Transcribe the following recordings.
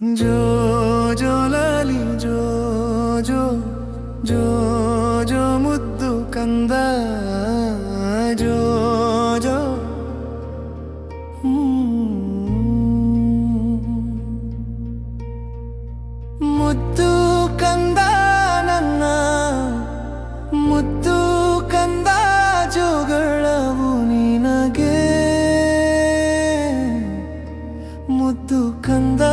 ಜೋ ಜೋ ಲಾಲಿ ಜೋ ಜೋ ಜೋ ಜೋ ಮುದ್ದು ಕಂದ ಜೋ ಜೋ ಮುದ್ದು ಕಂದ ನನ್ನ ಮುದ್ದು ಕಂದ ಜೋಗಳವು ನಿನಗೆ ಮುದ್ದು ಕಂದ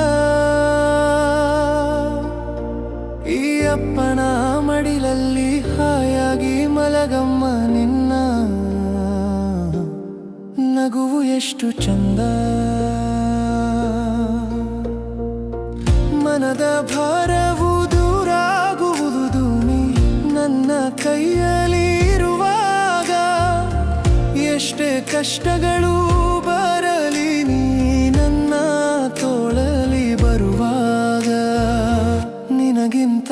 ಈ ಅಪ್ಪನ ಮಡಿಲಲ್ಲಿ ಹಾಯಾಗಿ ಮಲಗಮ್ಮ ನಿನ್ನ ನಗುವು ಎಷ್ಟು ಚಂದ ಮನದ ಭಾರವು ದೂರಾಗುವುದು ನೀ ನನ್ನ ಕೈಯಲ್ಲಿ ಇರುವಾಗ ಎಷ್ಟೇ ಕಷ್ಟಗಳು ಬರಲಿ ನೀ ನನ್ನ ತೋಳಲಿ ಬರುವಾಗ ನಿನಗಿಂತ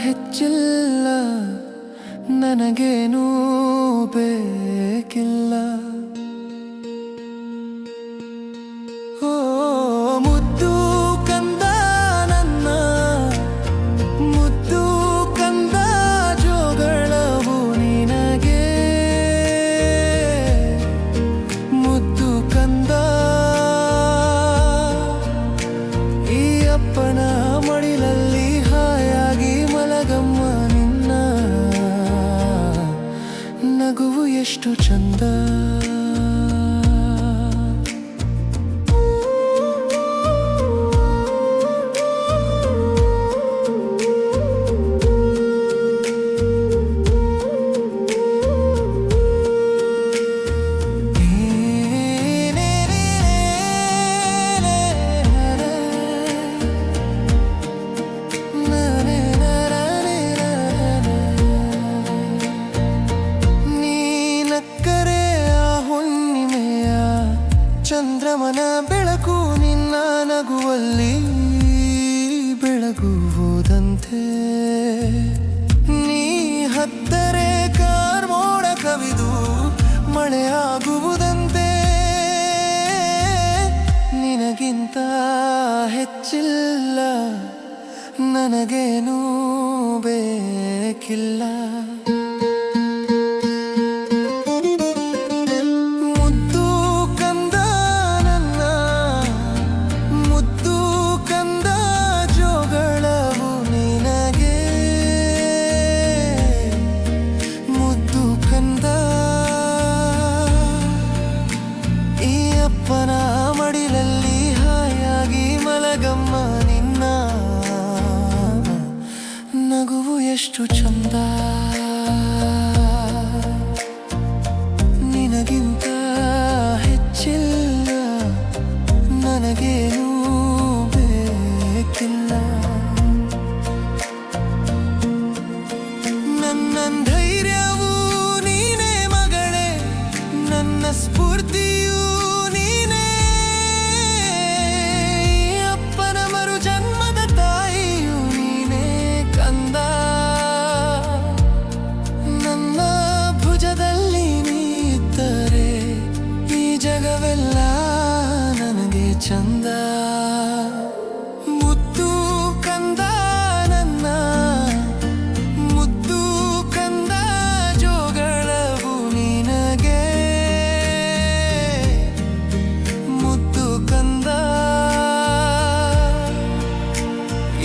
ಹೆಚ್ಚಿಲ್ಲ ನನಗೇನೂ ಬೇಕಿಲ್ಲ ಓ ಮುದ್ದು ಕಂದ ನನ್ನ ಮುದ್ದು ಕಂದ ಜೋಗಳವು ನಿನಗೆ ಮುದ್ದು ಕಂದ ಈ ಅಪ್ಪನ ಮಡಿಲಲ್ಲಿ ಹಾಯಾಗಿ ಮಲಗಮ್ಮ ನಿನ್ನ ನಗುವು ಎಷ್ಟು ಚಂದ ಚಂದ್ರಮನ ಬೆಳಕು ನಿನ್ನ ನಗುವಲ್ಲಿ ಬೆಳಗುವುದಂತೆ ನೀ ಹತ್ತರೆ ಕಾರ್ಮೋಡ ಕವಿದು ಮಳೆಯಾಗುವುದಂತೆ ನಿನಗಿಂತ ಹೆಚ್ಚಿಲ್ಲ ನನಗೇನೂ ಬೇಕಿಲ್ಲ ಅಪ್ಪನ ಮಡಿಲಲ್ಲಿ ಹಾಯಾಗಿ ಮಲಗಮ್ಮ ನಿನ್ನ ನಗುವು ಎಷ್ಟು ಚಂದ ನಿನಗಿಂತ ಹೆಚ್ಚಿಲ್ಲ ನನಗೇನೂ ಬೇಕಿಲ್ಲ ನನ್ನ ಧೈರ್ಯವು ನೀನೇ ಮಗಳೇ ನನ್ನ ಸ್ಫೂರ್ತಿಯು ಜಗವೆಲ್ಲ ನನಗೆ ಚಂದ ಮುದ್ದು ಕಂದ ನನ್ನ ಮುದ್ದು ಕಂದ ಜೋಗಳವು ನಿನಗೆ ಮುದ್ದು ಕಂದ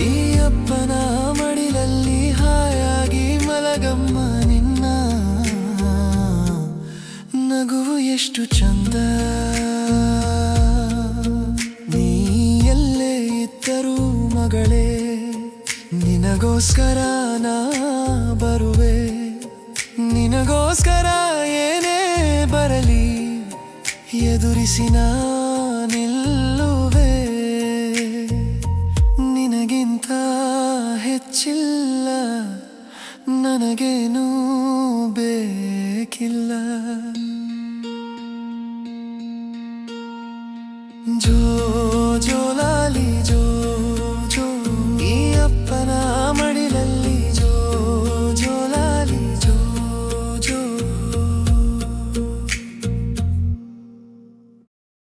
ಈ ಅಪ್ಪನ ಮಡಿಲಲ್ಲಿ ಹಾಯಾಗಿ ಮಲಗಮ್ಮ ನಿನ್ನ ನಗುವು ಎಷ್ಟು ಚಂದ ನೀ ಎಲ್ಲೇ ಇದ್ದರೂ ಮಗಳೇ ನಿನಗೋಸ್ಕರ ನಾ ಬರುವೆ ನಿನಗೋಸ್ಕರ ಏನೇ ಬರಲಿ ಎದುರಿಸಿ ನಾ ನಿಲ್ಲುವೆ ನಿನಗಿಂತ ಹೆಚ್ಚಿಲ್ಲ ನನಗೇನೂ ಬೇಕಿಲ್ಲ ಜೋ